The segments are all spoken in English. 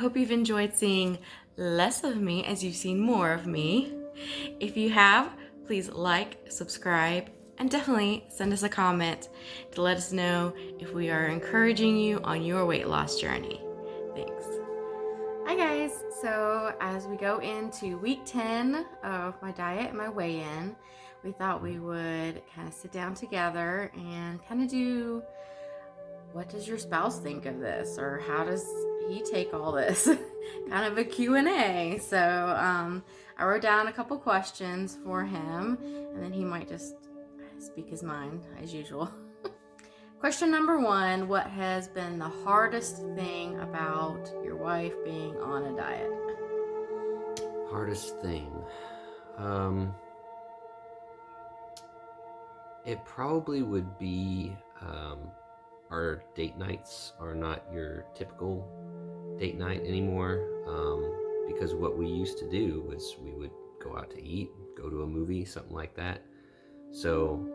hope you've enjoyed seeing less of me as you've seen more of me. If you have, please like, subscribe, and definitely send us a comment to let us know if we are encouraging you on your weight loss journey. Thanks. Hi guys, so as we go into week 10 of my diet and my weigh-in, we thought we would kind of sit down together and kind of do, what does your spouse think of this, or how does he take all this? Kind of a Q&A. So I wrote down a couple questions for him, and then he might just speak his mind as usual. Question number 1, what has been the hardest thing about your wife being on a diet? Hardest thing. It probably would be our date nights are not your typical date night anymore, because what we used to do was we would go out to eat, go to a movie, something like that. So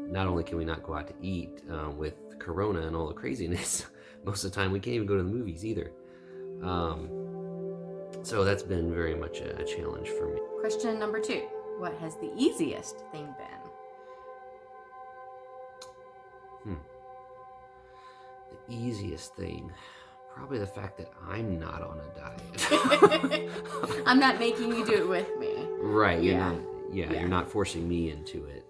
not only can we not go out to eat with Corona and all the craziness, most of the time we can't even go to the movies either. So that's been very much a challenge for me. Question number 2, what has the easiest thing been? The easiest thing, probably the fact that I'm not on a diet. I'm not making you do it with me. Right. You're not forcing me into it.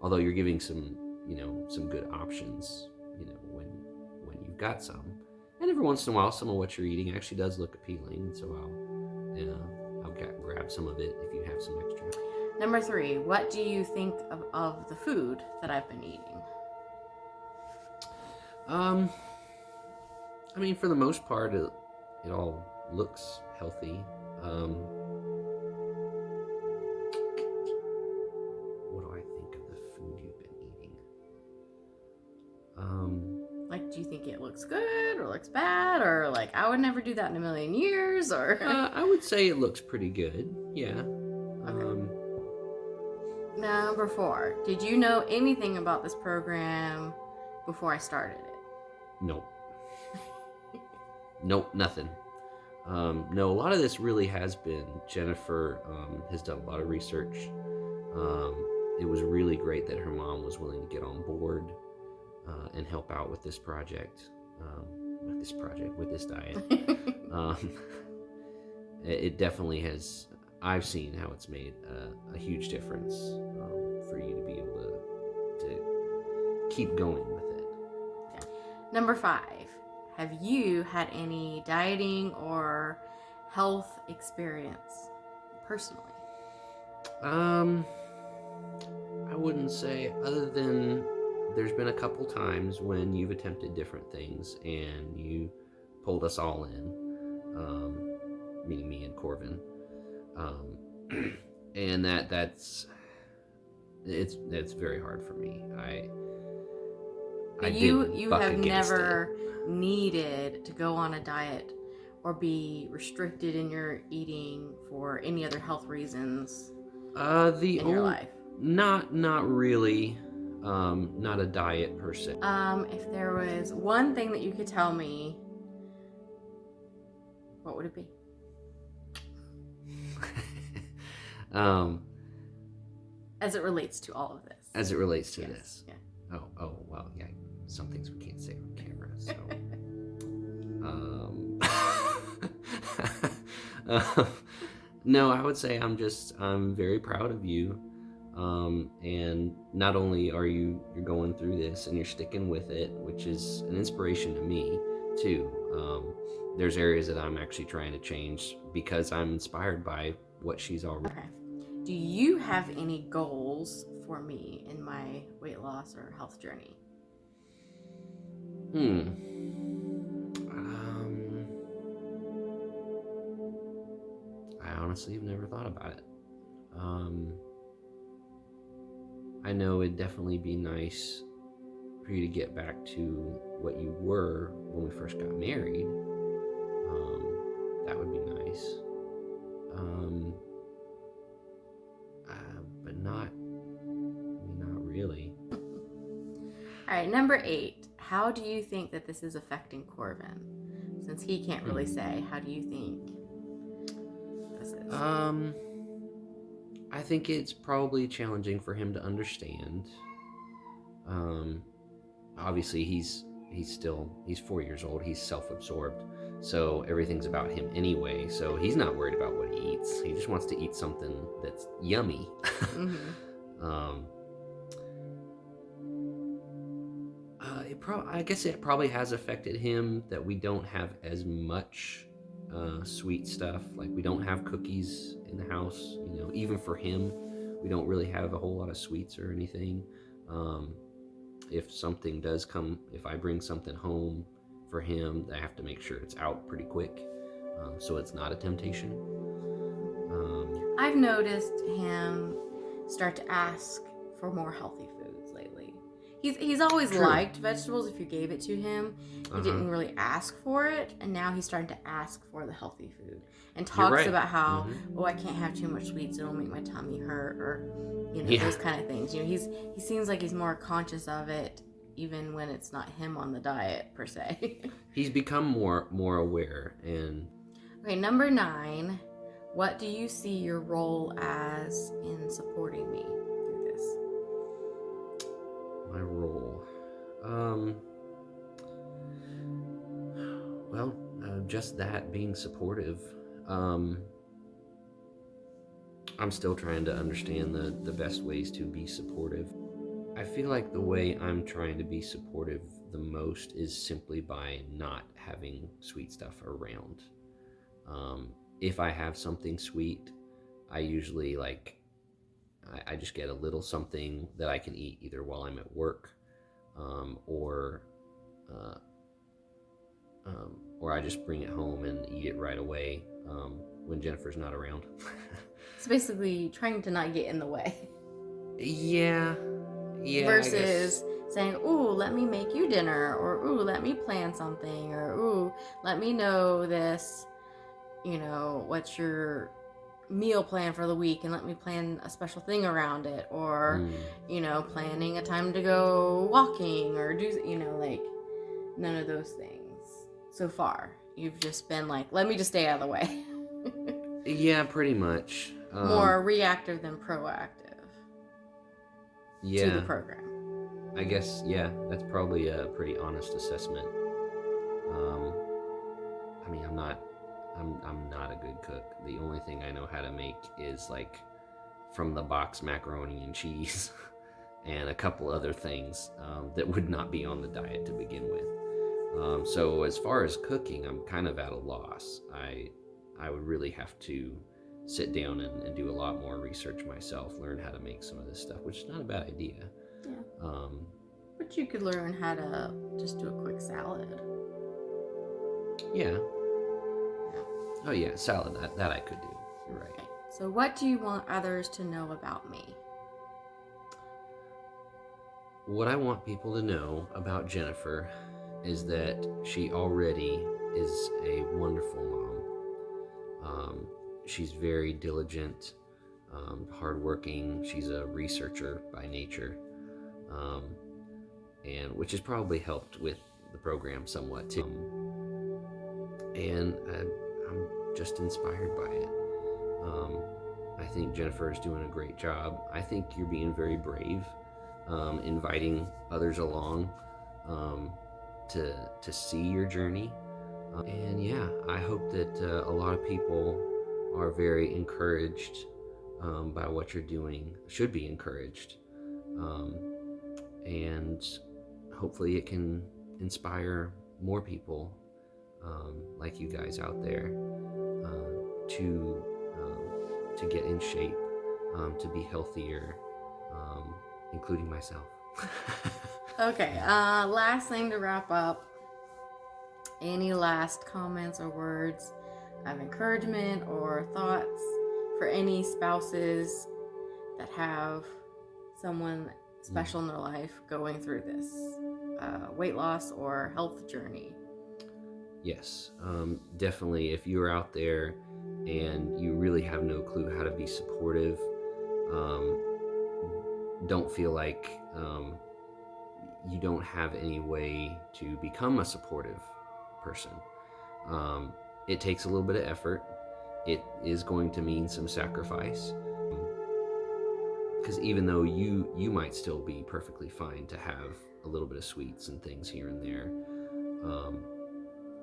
Although you're giving some good options, when you've got some. And every once in a while, some of what you're eating actually does look appealing, so I'll grab some of it if you have some extra. Number 3, what do you think of the food that I've been eating? I mean, for the most part, it all looks healthy. What do I think of the food you've been eating? Like, do you think it looks good or looks bad, or like I would never do that in a million years, or? I would say it looks pretty good. Yeah. Okay. Number 4, did you know anything about this program before I started it? Nope. Nope, nothing. No, a lot of this really has been Jennifer has done a lot of research. It was really great that her mom was willing to get on board and help out with this project, with this diet. It definitely has. I've seen how it's made a huge difference for you to be able to keep going with it. Okay. Number 5, have you had any dieting or health experience personally? I wouldn't say, other than there's been a couple times when you've attempted different things and you pulled us all in, meaning me and Corvin, and that's very hard for me. You have never needed to go on a diet or be restricted in your eating for any other health reasons in your life? Not really. Not a diet per se. If there was one thing that you could tell me, what would it be? As it relates to all of this. As it relates to this. Yeah. Oh, well, yeah. Some things we can't say on camera, so. No, I would say I'm very proud of you. And not only are you're going through this and you're sticking with it, which is an inspiration to me too. There's areas that I'm actually trying to change because I'm inspired by what she's already. Okay. Do you have any goals for me in my weight loss or health journey? I honestly have never thought about it. I know it'd definitely be nice for you to get back to what you were when we first got married. That would be nice. But not really. All right, number 8. How do you think that this is affecting Corvin? Since he can't really say, how do you think this is? I think it's probably challenging for him to understand. Obviously he's 4 years old. He's self-absorbed, so everything's about him anyway. So he's not worried about what he eats. He just wants to eat something that's yummy. I guess it probably has affected him that we don't have as much sweet stuff. Like, we don't have cookies in the house. Even for him, we don't really have a whole lot of sweets or anything. If something does come, if I bring something home for him, I have to make sure it's out pretty quick, so it's not a temptation. I've noticed him start to ask for more healthy foods lately. He's always liked vegetables if you gave it to him. He didn't really ask for it, and now he's starting to ask for the healthy food and talks about how, I can't have too much sweets, it'll make my tummy hurt, or those kind of things. He seems like he's more conscious of it, even when it's not him on the diet per se. He's become more aware. And okay, number 9, what do you see your role as in supporting me through this? My role, just that, being supportive. I'm still trying to understand the best ways to be supportive. I feel like the way I'm trying to be supportive the most is simply by not having sweet stuff around. If I have something sweet, I usually I just get a little something that I can eat either while I'm at work, or I just bring it home and eat it right away when Jennifer's not around. So basically trying to not get in the way. Yeah. Versus saying, ooh, let me make you dinner, or ooh, let me plan something, or ooh, let me know this, what's your meal plan for the week, and let me plan a special thing around it, or planning a time to go walking, or do none of those things. So far you've just been like, let me just stay out of the way. Yeah, pretty much. More reactive than proactive to the program. I guess, that's probably a pretty honest assessment. I'm not a good cook. The only thing I know how to make is from the box macaroni and cheese and a couple other things that would not be on the diet to begin with. So as far as cooking, I'm kind of at a loss. I would really have to sit down and do a lot more research myself, learn how to make some of this stuff, which is not a bad idea. Yeah. But you could learn how to just do a quick salad. Yeah. Oh yeah, salad, that I could do. You're right. Okay. So what do you want others to know about me? What I want people to know about Jennifer is that she already is a wonderful mom. She's very diligent, hardworking. She's a researcher by nature, and which has probably helped with the program somewhat too. And I'm just inspired by it. I think Jennifer is doing a great job. I think you're being very brave, inviting others along to see your journey. And I hope that a lot of people are very encouraged by what you're doing, should be encouraged. And hopefully it can inspire more people like you guys out there to get in shape, to be healthier, including myself. Okay, last thing to wrap up. Any last comments or words of encouragement or thoughts for any spouses that have someone special in their life going through this weight loss or health journey? Yes, definitely. If you're out there and you really have no clue how to be supportive, don't feel like you don't have any way to become a supportive person. It takes a little bit of effort. It is going to mean some sacrifice, because even though you might still be perfectly fine to have a little bit of sweets and things here and there, um,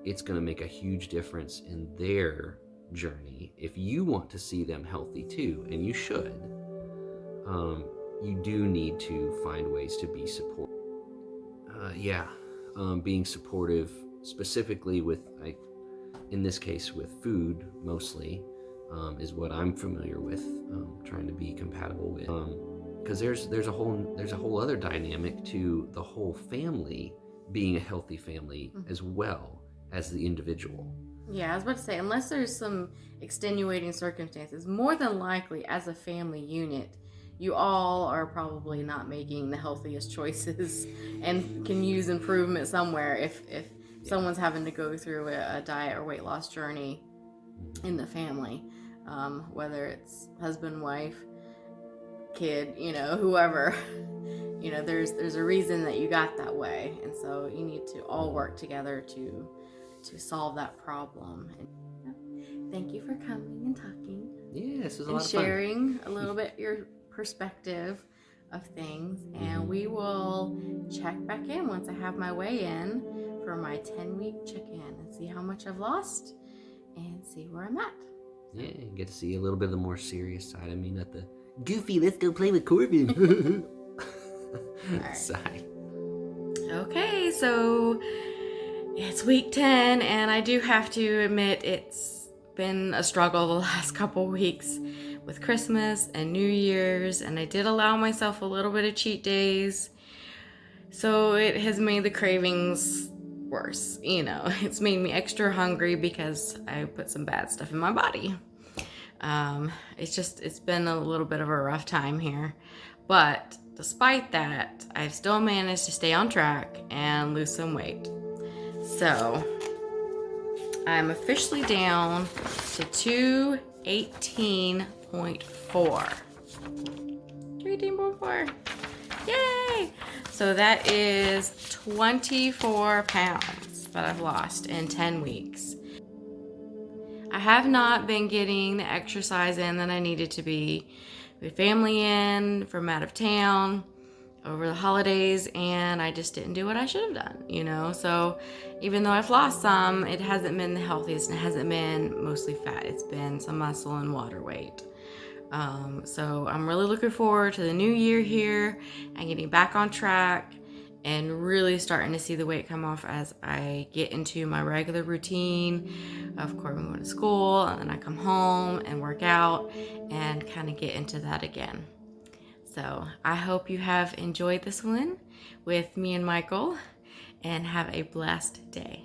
it's going to make a huge difference in their journey. If you want to see them healthy too, and you should, you do need to find ways to be supportive. Yeah, being supportive, specifically with, in this case, with food mostly, is what I'm familiar with. Trying to be compatible with, because there's a whole other dynamic to the whole family being a healthy family as well as the individual. Yeah, I was about to say, unless there's some extenuating circumstances, more than likely as a family unit, you all are probably not making the healthiest choices and can use improvement somewhere if someone's having to go through a diet or weight loss journey in the family, whether it's husband, wife, kid, whoever. There's a reason that you got that way, and so you need to all work together to solve that problem. And thank you for coming and talking. Yeah, this was a and lot of fun. sharing a little bit your perspective of things. And we will check back in once I have my weigh in for my 10-week check-in and see how much I've lost and see where I'm at. Yeah, you get to see a little bit of the more serious side of me, not the goofy, let's go play with Corbin side. Okay, so it's week 10, and I do have to admit it's been a struggle the last couple weeks with Christmas and New Year's, and I did allow myself a little bit of cheat days, so it has made the cravings worse. It's made me extra hungry because I put some bad stuff in my body. It's been a little bit of a rough time here, but despite that, I've still managed to stay on track and lose some weight. So I'm officially down to 218.4. 218.4. Yay! So that is 24 pounds that I've lost in 10 weeks. I have not been getting the exercise in that I needed to be. With family in from out of town over the holidays, and I just didn't do what I should have done, So even though I've lost some, it hasn't been the healthiest, and it hasn't been mostly fat. It's been some muscle and water weight. So I'm really looking forward to the new year here and getting back on track and really starting to see the weight come off as I get into my regular routine of Corbin going to school, and then I come home and work out and kind of get into that again. So I hope you have enjoyed this one with me and Michael, and have a blessed day.